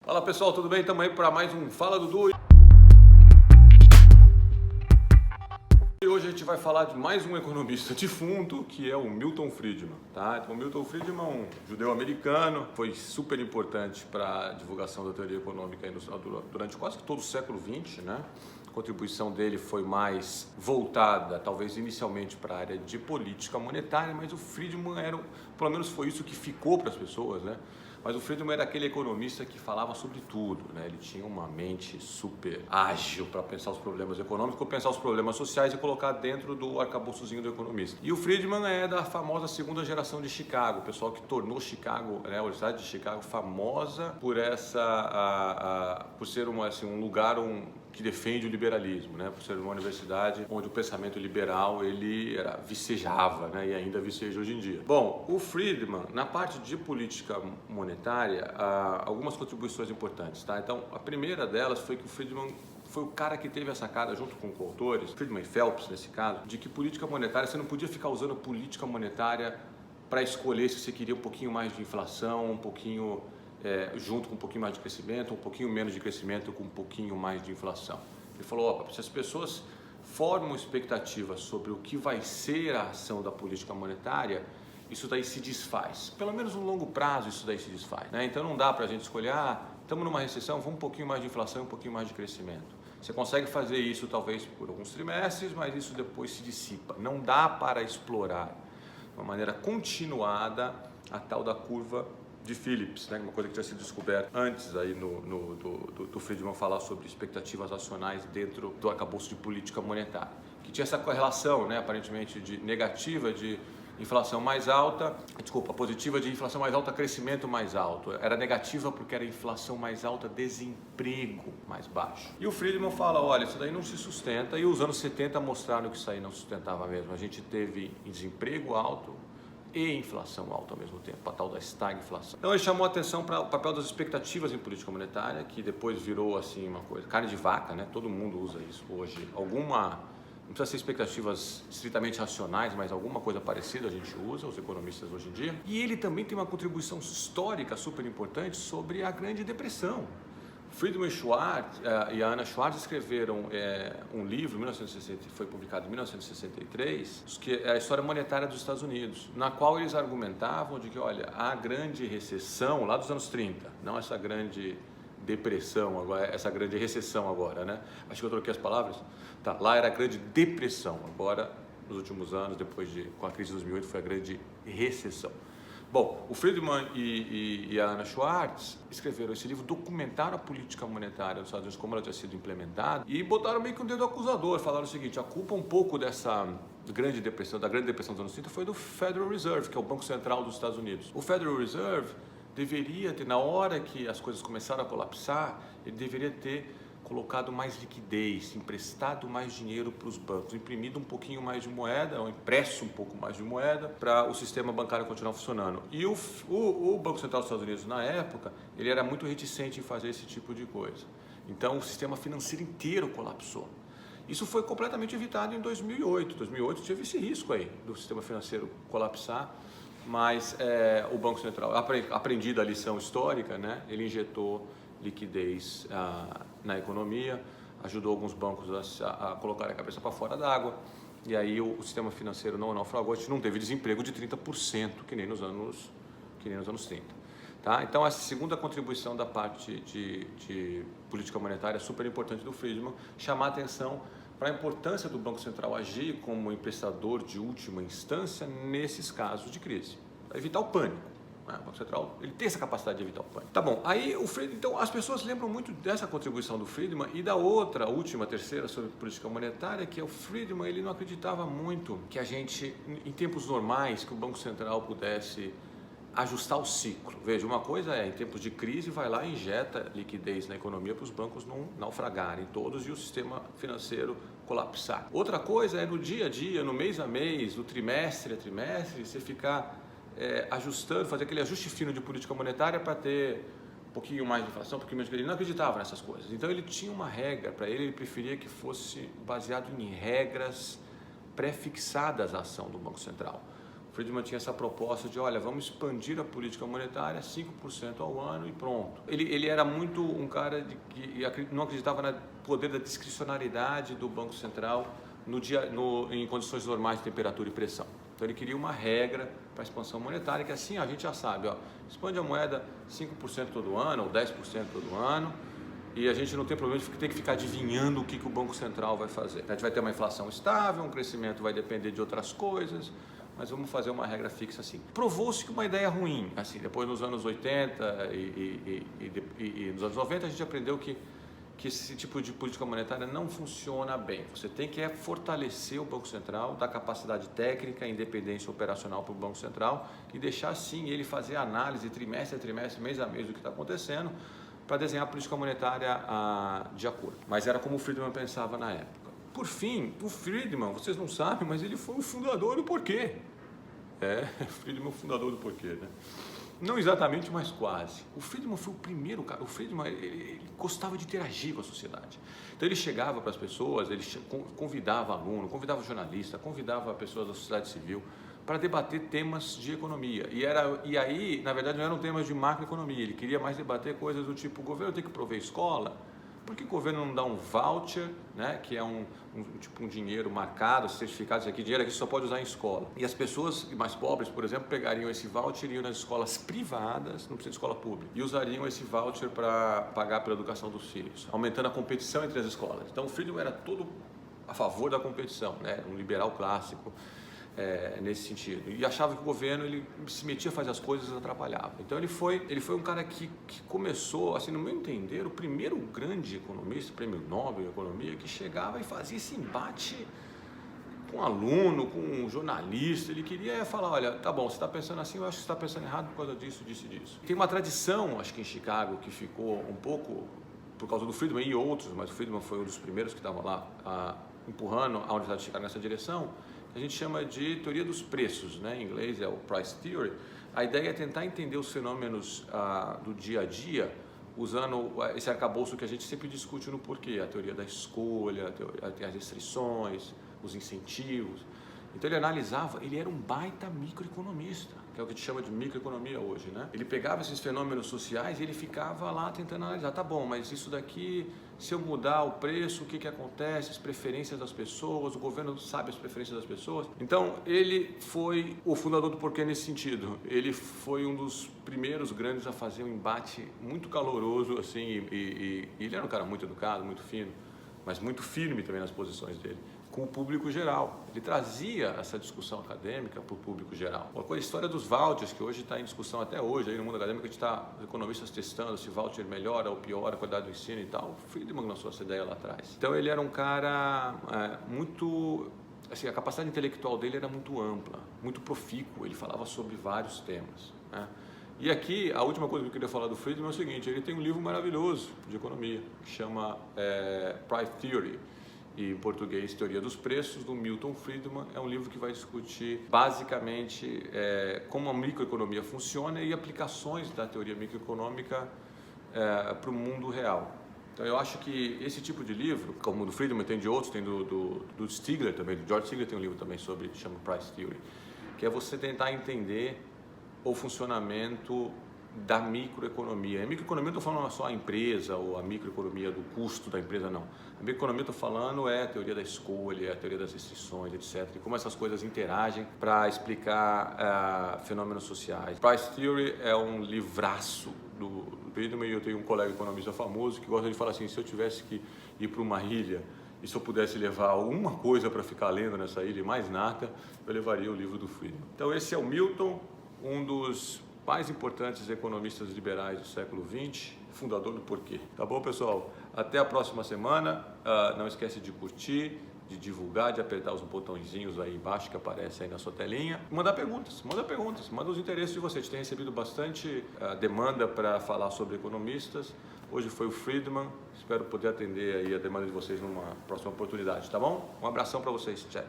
Fala pessoal, tudo bem? Estamos aí para mais um Fala Dudu. E hoje a gente vai falar de mais um economista defunto, que é o Milton Friedman, tá? Então, o Milton Friedman é um judeu americano, foi super importante para a divulgação da teoria econômica durante quase todo o século XX, né? A contribuição dele foi mais voltada, talvez inicialmente, para a área de política monetária, mas o Friedman pelo menos foi isso que ficou para as pessoas, né? Mas o Friedman era aquele economista que falava sobre tudo, né? Ele tinha uma mente super ágil para pensar os problemas econômicos, pensar os problemas sociais e colocar dentro do arcabouçozinho do economista. E o Friedman é da famosa segunda geração de Chicago, o pessoal que tornou Chicago, né, a Universidade de Chicago, famosa por por ser um lugar que defende o liberalismo, né? Por ser uma universidade onde o pensamento liberal vicejava, né? E ainda viceja hoje em dia. Bom, o Friedman, na parte de política monetária, algumas contribuições importantes, tá? Então, a primeira delas foi que o Friedman foi o cara que teve a sacada, junto com coautores, Friedman e Phelps nesse caso, de que política monetária, você não podia ficar usando política monetária para escolher se você queria um pouquinho mais de inflação, um pouquinho junto com um pouquinho mais de crescimento, um pouquinho menos de crescimento com um pouquinho mais de inflação. Ele falou, se as pessoas formam expectativas sobre o que vai ser a ação da política monetária, isso daí se desfaz. Pelo menos no longo prazo isso daí se desfaz, né? Então não dá para a gente escolher, estamos numa recessão, vamos um pouquinho mais de inflação e um pouquinho mais de crescimento. Você consegue fazer isso talvez por alguns trimestres, mas isso depois se dissipa. Não dá para explorar de uma maneira continuada a tal da curva de Phillips, né? Uma coisa que tinha sido descoberta antes aí do Friedman falar sobre expectativas acionais dentro do arcabouço de política monetária, que tinha essa correlação, né, aparentemente negativa de inflação mais alta, positiva de inflação mais alta, crescimento mais alto. Era negativa porque era inflação mais alta, desemprego mais baixo. E o Friedman fala, olha, isso daí não se sustenta, e os anos 70 mostraram que isso aí não sustentava mesmo. A gente teve desemprego alto e inflação alta ao mesmo tempo, a tal da estagflação. Então ele chamou a atenção para o papel das expectativas em política monetária, que depois virou assim uma coisa, carne de vaca, né? Todo mundo usa isso hoje. Não precisa ser expectativas estritamente racionais, mas alguma coisa parecida a gente usa, os economistas hoje em dia. E ele também tem uma contribuição histórica super importante sobre a Grande Depressão. Friedman Schwartz e a Anna Schwartz escreveram um livro, foi publicado em 1963, que é a história monetária dos Estados Unidos, na qual eles argumentavam de que, olha, a grande recessão lá dos anos 30, não essa grande depressão agora, essa grande recessão agora, né? Acho que eu troquei as palavras. Tá, lá era a grande depressão, agora nos últimos anos, com a crise de 2008, foi a grande recessão. Bom, o Friedman e a Anna Schwartz escreveram esse livro, documentaram a política monetária dos Estados Unidos, como ela tinha sido implementada, e botaram meio que um dedo acusador, falaram o seguinte, a culpa um pouco da grande depressão dos anos 30 foi do Federal Reserve, que é o Banco Central dos Estados Unidos. O Federal Reserve deveria ter, na hora que as coisas começaram a colapsar, ele deveria ter colocado mais liquidez, emprestado mais dinheiro para os bancos, imprimido um pouquinho mais de moeda, ou impresso um pouco mais de moeda para o sistema bancário continuar funcionando. E o Banco Central dos Estados Unidos, na época, ele era muito reticente em fazer esse tipo de coisa. Então, o sistema financeiro inteiro colapsou. Isso foi completamente evitado em 2008. 2008 teve esse risco aí do sistema financeiro colapsar, mas o Banco Central, aprendida a lição histórica, né, ele injetou liquidez na economia, ajudou alguns bancos a colocar a cabeça para fora d'água, e aí o sistema financeiro não naufragou, a gente não teve desemprego de 30%, que nem nos anos 30. Tá? Então, essa segunda contribuição da parte de política monetária super importante do Friedman, chamar a atenção para a importância do Banco Central agir como emprestador de última instância nesses casos de crise, para evitar o pânico. O Banco Central, ele tem essa capacidade de evitar o pânico. Tá bom, aí então as pessoas lembram muito dessa contribuição do Friedman e da terceira sobre política monetária, que é o Friedman, ele não acreditava muito que a gente, em tempos normais, que o Banco Central pudesse ajustar o ciclo. Veja, uma coisa em tempos de crise, vai lá e injeta liquidez na economia para os bancos não naufragarem todos e o sistema financeiro colapsar. Outra coisa é no dia a dia, no mês a mês, no trimestre a trimestre, você ficar ajustando, fazer aquele ajuste fino de política monetária para ter um pouquinho mais de inflação, um pouquinho menos de... Ele não acreditava nessas coisas. Então ele tinha uma regra, para ele preferia que fosse baseado em regras pré-fixadas à ação do Banco Central. O Friedman tinha essa proposta de, olha, vamos expandir a política monetária 5% ao ano e pronto. Ele era muito um cara que não acreditava no poder da discricionariedade do Banco Central em condições normais de temperatura e pressão. Então ele queria uma regra para a expansão monetária, que assim a gente já sabe, ó, expande a moeda 5% todo ano ou 10% todo ano, e a gente não tem problema de ter que ficar adivinhando o que o Banco Central vai fazer. A gente vai ter uma inflação estável, um crescimento vai depender de outras coisas, mas vamos fazer uma regra fixa assim. Provou-se que uma ideia ruim, assim, depois nos anos 80 e nos anos 90 a gente aprendeu que esse tipo de política monetária não funciona bem. Você tem que fortalecer o Banco Central, dar capacidade técnica, independência operacional para o Banco Central e deixar sim ele fazer análise trimestre a trimestre, mês a mês do que está acontecendo para desenhar a política monetária de acordo. Mas era como o Friedman pensava na época. Por fim, o Friedman, vocês não sabem, mas ele foi o fundador do porquê. Friedman é o fundador do porquê, né? Não exatamente, mas quase. O Friedman foi o primeiro cara. O Friedman ele gostava de interagir com a sociedade. Então ele chegava para as pessoas, ele convidava aluno, convidava jornalista, convidava pessoas da sociedade civil para debater temas de economia. E aí, na verdade, não eram temas de macroeconomia. Ele queria mais debater coisas do tipo: o governo tem que prover escola. Por que o governo não dá um voucher, né, que é um dinheiro marcado, certificado, isso aqui, dinheiro que só pode usar em escola? E as pessoas mais pobres, por exemplo, pegariam esse voucher e iriam nas escolas privadas, não precisa de escola pública, e usariam esse voucher para pagar pela educação dos filhos, aumentando a competição entre as escolas. Então o Friedman era todo a favor da competição, né, um liberal clássico. Nesse sentido, e achava que o governo ele se metia a fazer as coisas e atrapalhava. Então ele foi um cara que começou, assim, no meu entender, o primeiro grande economista, prêmio Nobel de Economia, que chegava e fazia esse embate com um aluno, com um jornalista. Ele queria falar: olha, tá bom, você está pensando assim, eu acho que você está pensando errado por causa disso, disso e disso. Tem uma tradição, acho que em Chicago, que ficou um pouco por causa do Friedman e outros, mas o Friedman foi um dos primeiros que estavam lá empurrando a Universidade de Chicago nessa direção, a gente chama de teoria dos preços, né? Em inglês é o Price Theory. A ideia é tentar entender os fenômenos do dia a dia usando esse arcabouço que a gente sempre discute no porquê, a teoria da escolha, as restrições, os incentivos. Então ele analisava, ele era um baita microeconomista, que é o que a gente chama de microeconomia hoje, né? Ele pegava esses fenômenos sociais e ele ficava lá tentando analisar: tá bom, mas isso daqui, se eu mudar o preço, o que acontece, as preferências das pessoas, o governo sabe as preferências das pessoas. Então ele foi o fundador do porquê nesse sentido. Ele foi um dos primeiros grandes a fazer um embate muito caloroso, assim, e ele era um cara muito educado, muito fino, mas muito firme também nas posições dele, com o público geral. Ele trazia essa discussão acadêmica para o público geral. A história dos vouchers, que hoje está em discussão até hoje, aí no mundo acadêmico a gente está, os economistas testando se voucher melhora ou piora a qualidade do ensino e tal. O Friedman lançou essa ideia lá atrás. Então ele era um cara muito... Assim, a capacidade intelectual dele era muito ampla, muito profícuo, ele falava sobre vários temas, né? E aqui, a última coisa que eu queria falar do Friedman é o seguinte: ele tem um livro maravilhoso de economia, que chama Price Theory, e em português Teoria dos Preços, do Milton Friedman. É um livro que vai discutir basicamente como a microeconomia funciona e aplicações da teoria microeconômica para o mundo real. Então eu acho que esse tipo de livro, como o do Friedman, tem de outros, tem do Stigler também, do George Stigler tem um livro também sobre, chama Price Theory, que é você tentar entender o funcionamento da microeconomia. A microeconomia, não estou falando só a empresa ou a microeconomia do custo da empresa, não. A microeconomia, estou falando, a teoria da escolha, a teoria das restrições, etc. E como essas coisas interagem para explicar fenômenos sociais. Price Theory é um livraço do Friedman, e eu tenho um colega economista famoso que gosta de falar assim: se eu tivesse que ir para uma ilha e se eu pudesse levar alguma coisa para ficar lendo nessa ilha e mais nada, eu levaria o livro do Friedman. Então esse é o Milton, um dos mais importantes economistas liberais do século XX, fundador do porquê. Tá bom, pessoal? Até a próxima semana. Não esquece de curtir, de divulgar, de apertar os botõezinhos aí embaixo que aparecem aí na sua telinha. Manda perguntas, manda os interesses de vocês. A gente tem recebido bastante demanda para falar sobre economistas. Hoje foi o Friedman. Espero poder atender aí a demanda de vocês numa próxima oportunidade, tá bom? Um abração para vocês. Tchau.